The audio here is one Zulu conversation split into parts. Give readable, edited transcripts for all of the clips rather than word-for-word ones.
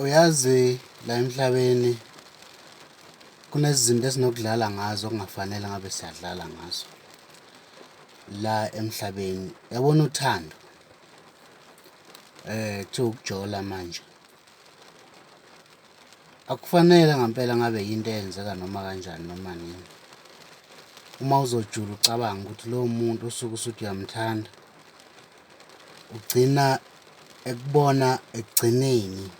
Uyazi la emhlabeni kunezinto esinokudlala ngazo okungafanele ngabe siyadlala ngazo la emhlabeni. Yabona uthando kuthiwa ukujola manje akufanele ngempela ngabe yinto eyenzeka noma kanjani noma nini. Uma uzojula ucabanga ukuthi lowo muntu usuke usuthi uyamthanda, ugcina ekubona ekugcineni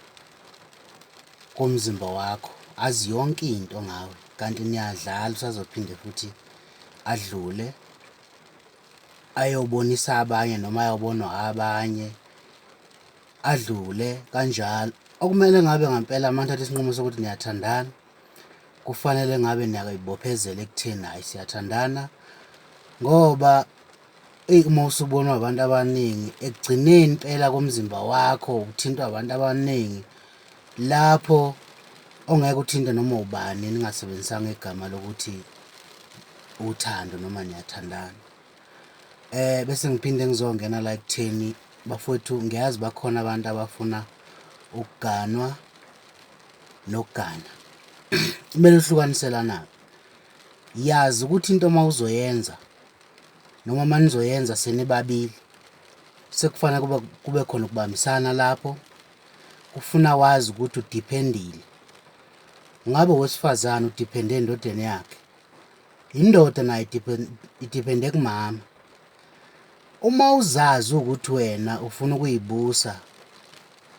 komzimba wakho azi yonke into ngawe, kanti niyadlala usazophinde futhi adlule ayobonisa abanye noma ayobonwa abanye adlule kanjalo. Okumele ngabe ngempela manithatha isinqumo sokuthi niyathandana, kufanele ngabe niyay'bophezela ekutheni hhayi siyathandana ngoba uma usubonwa abantu abaningi ekugcineni impela komzimba wakho uthintwa abantu abaningi, lapho ongeke uthinte noma ubani ningasebenzisanga igama lokuthi uthando noma niyathandana. Bese ngiphinde ngizongena la ekutheni bafowethu, ngiyazi bakhona abantu abafuna ukuganwa nokugana. Kumele uhlukaniselana. Yazi ukuthi into uma uzoyenza noma manizoyenza senibabili sekufanele kube khona ukubambisana lapho. Kufuna wazi ukuthi udiphendile. Ngabe owesifazane udiphende endodeni yakhe, indoda nayo idiphende kumama. Uma uzazi ukuthi wena ufuna ukuyibusa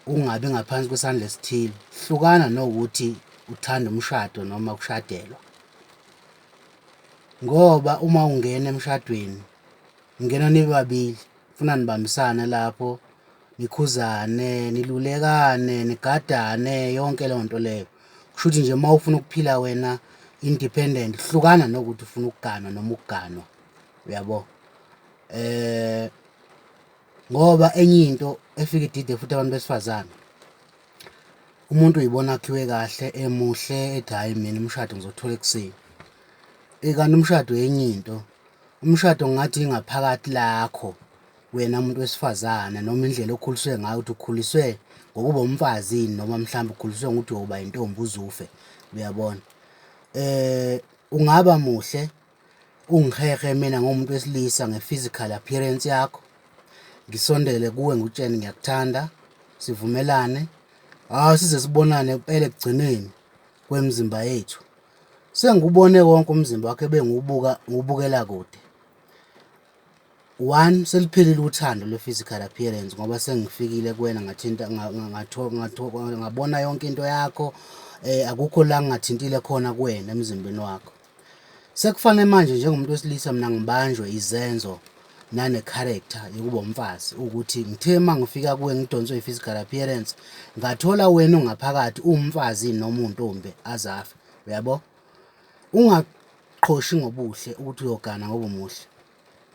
ungabi ngaphansi kwesandla esithile, hlukana nokuthi uthanda umshado noma ukushadelwa. Ngoba uma ungena emshadweni ngena nibabili, funa nibambisane lapho, nikhuzane, nilulekane, nigadane, yonke leyo nto leyo. Kusho ukuthi nje uma ufuna ukuphila wena independent, hlukana nokuthi ufuna ukuganwa noma ukuganwa, uyabo. Ngoba enye into efika idide futhi abantu besifazane, umuntu uyibona akhiwe kahle emuhle ethi hhayi mina umshado ngizothola ekuseni. Kanti umshado enye into, umshado ngathi ingaphakathi lakho wena muntu wesifazane noma indlela okhuliswe ngayo ukuthi ukhuliswe ngokuba umfazi yini noma mhlawumbe ukhuliswe ngokuthi uba intombi uzufe, uyabona. Ungaba muhle ungihehe mina ngomuntu wesilisa nge-physical appearance yakho, ngisondele kuwe ngikutshene ngiyakuthanda, sivumelane, size sibonane impela ekugcineni kwemizimba yethu. Sengubone wonke umzimba wakho ngiwubukela kude. One, seliphelile uthando lwe-physical appearance ngoba sengifikile kuwena ngathinta ngabona yonke into yakho, akukho la ngingathintile khona kuwena emzimbeni wakho. Sekufanele manje njengomuntu wesilisa mina ngibanjwe izenzo nane-character yokuba umfazi, ukuthi ngithe uma ngifika kuwe ngidonswe i-physical appearance ngathola wena ungaphakathi uwumfazi noma untombi azafe, uyabo. Ungaqhoshi ngobuhle ukuthi uyogana ngoba umuhle.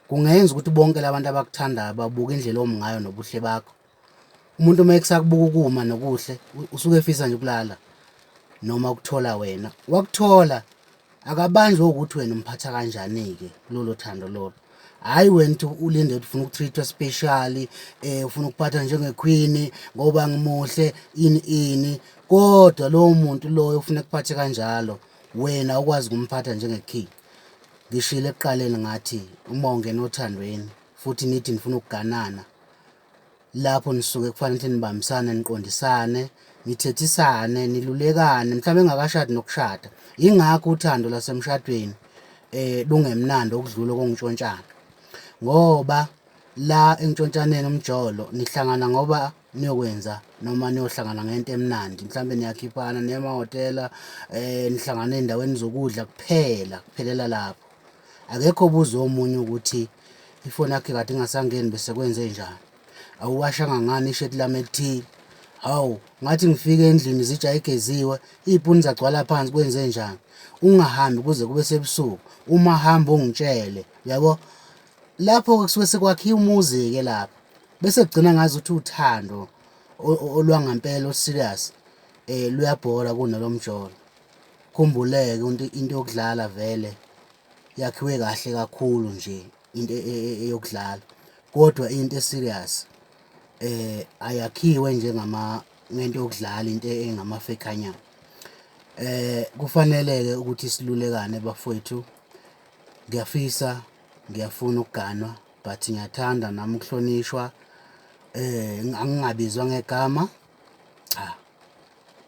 Kungenza ukuthi bonke labantu abakuthandayo babuke indlela omi ngayo nobuhle bakho. Umuntu uma ekusakubuka ukuma nokuhle usuke efisa nje ukulala noma ukuthola wena. Wakuthola akabanjwe ukuthi wena umphatha kanjani-ke kulolo thando lolo. Hhayi wena uthi ulinde ukuthi ufuna ukutreat-wa special, ufuna ukuphatha njenge-queen ngoba ngimuhle ini. Kodwa lowo muntu loyo ufuna ukuphathe kanjalo, wena ukwazi ukumphatha njenge-king. Ngishilo ekuqaleni ngathi uma ungena othandweni futhi nithi nifuna ukuganana, lapho nisuke kufanele nibambisane, niqondisane, nithethisane, nilulekane, mhlawumbe engakashadi nokushada. Yingakho uthando lasemshadweni lungemnandi okudlula okuntshontshana, ngoba la entshontshaneni umjolo nihlangana ngoba niyokwenza noma niyohlangana ngento emnandi, mhlawumbe niyakhiphana niye emahhotela, nihlangana ey'ndaweni zokudla kuphela, kuphelela lapho. Akekho obuza omunye ukuthi ifoni yakhe kade ingasangeni bese kwenze njani, awuwashanga ngani ishethi lami elithile, hawu ngathi ngifike endlini izitsha ay'geziwe, iy'puni zagcwala phansi kwenze njani. Ungahambi kuze kube sebusuku, uma hamba ungitshele, yabo. Lapho-ke kusuke sekwakhiwa umuzi-ke lapho, bese kugcina ngazuthi uthando olwangempela o-serious luyabhora kunalomjolo. Khumbuleke into yokudlala vele yakhiwe kahle kakhulu nje into eyokudlala, kodwa into e-serious ayakhiwe ngento yokudlala into engamafekhanyana. Kufanele-ke ukuthi silulekane bafowethu. Ngiyafuna ukuganwa but ngiyathanda nami ukuhlonishwa. Angingabizwa ngegama, cha,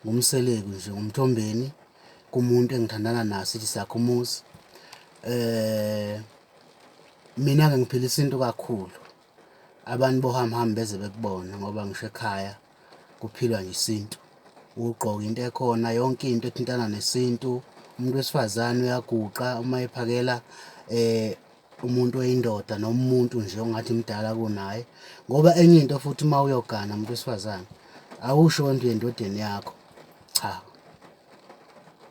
ngumseleku nje, ngumthombeni kumuntu engithandana naye sithi sakhe umuzi. Mina-ke ngiphila isintu kakhulu, abantu bohamba beze bekubona ngoba ngisho ekhaya kuphilwa nje isintu. Ugqoka into ekhona, yonke into ethintana nesintu. Umuntu wesifazane uyaguqa uma ephakela umuntu oyindoda noma umuntu nje ongathi mdala kunaye, ngoba enye into futhi uma uyogana umuntu wesifazane awusho into endodeni yakho, cha,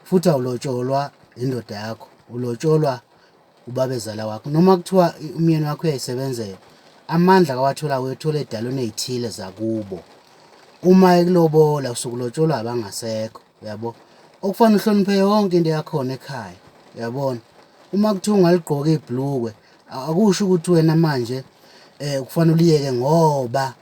futhi awulotsholwa indoda yakho, ulotsholwa ubabezala wakho. Noma kuthiwa umyeni wakho uyayisebenzela, amandla kawatholayo uyothola edalweni ezithile zakubo. Uma ekulobola usuke ulotsholwa abangasekho, yabo, okufanele uhloniphe yonke into yakhona ekhaya, uyabona. Uma kuthiwa ungaligqoka ibhlukwe akusho ukuthi wena manje kufanele uliyeke ngoba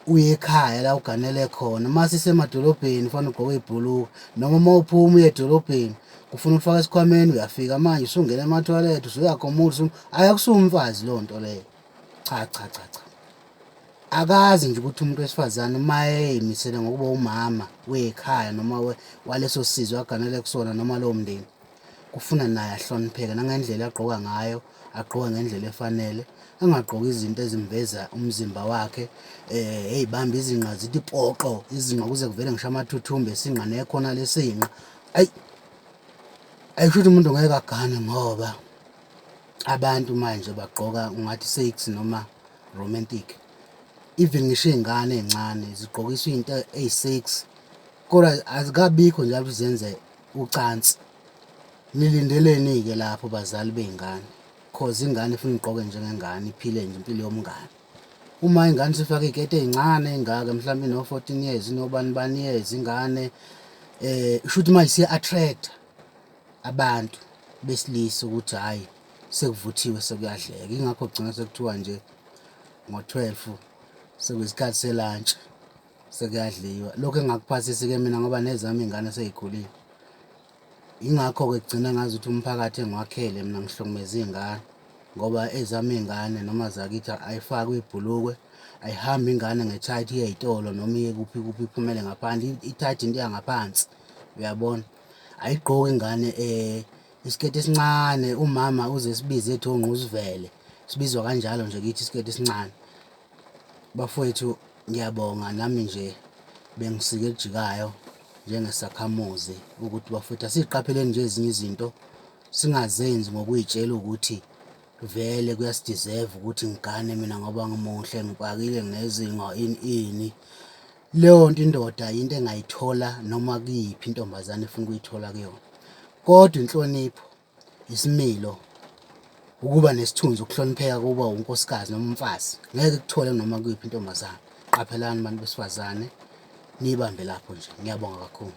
uye ekhaya la uganele khona. Mase semadolobheni kufanele ugqoke ibhlukwe, noma uma uphuma uye edolobheni kufuna ukufaka esikhwameni, uyafika manje usungena emathoyilethi usuyagomuza, akusiwumfazi leyo nto leyo. Cha cha cha cha, akazi nje ukuthi umuntu wesifazane uma eyimisele ngokuba umama wekhaya noma waleso sizwe aganele kusona noma lowo mndeni, kufuna naye ahlonipheke nangendlela agqoka ngayo, agqoka ngendlela efanele, angagqoki izinto ezimveza umzimba wakhe, ey'bamba izinqa zithi poqo izinqa kuze kuvele ngisho amathuthumbe esinqa nekhona lesinqa. Ayisho ukuthi umuntu ngeke agane ngoba abantu manje bagqoka ungathi sex noma romantic. Even ngisho iy'ngane ey'ncane zigqokiswa into eyi-sex, kodwa azikabikho njalo zenze ucansi. Nilindeleni-ke lapho bazali bey'ngane, cause ingane ifuna igqoke njengengane, iphile nje impilo yomngane. Uma ingane isifaka iy'keti ey'ncane ey'ngaka mhlawumbe no-14 years no-bani years ingane, shuthi manje siya-attract abantu besilisa ukuthi hhayi sekuvuthiwe sekuyadleka. Ingakho kugcina sekuthiwa nje ngo-12 sekuyisikhathi se-lunch sekuyadliwa. Lokhu engakuphasisi-ke mina ngoba nezami iy'ngane sey'khulile. Ingakho-ke kugcina ngazuthi umphakathi engiwakhele mina ngihlukumeza iy'ngane ngoba ezami iy'ngane noma zakithi ayifakwe ibhulukwe, ayihambi ingane nge-tight iye ey'tolo noma iye kuphi kuphi iphumele ngaphandle, i-tight into yangaphansi, uyabona. Ayigqoki ingane isiketi esincane, umama uze sibize ethi onquzivele, sibizwa kanjalo nje kithi isiketi esincane. Bafowethu ngiyabonga, nami nje bengisike elijikayo njengesakhamuzi ukuthi bafowethu asiqapheleni nje ezinye izinto, singazenzi ngokuy'tshela ukuthi vele kuyasideserve ukuthi ngigane mina ngoba ngimuhle, ngipakile, nginezinga ini. Leyo nto indoda into engayithola noma kuyiphi intombazane efuna ukuyithola kuyona. Kodwa inhlonipho, isimilo, ukuba nesithunzi, ukuhlonipheka kuba unkosikazi noma umfazi ngeke kuthole noma kuyiphi intombazane. Qaphelani bantu besifazane, niyibambe lapho nje. Ngiyabonga kakhulu.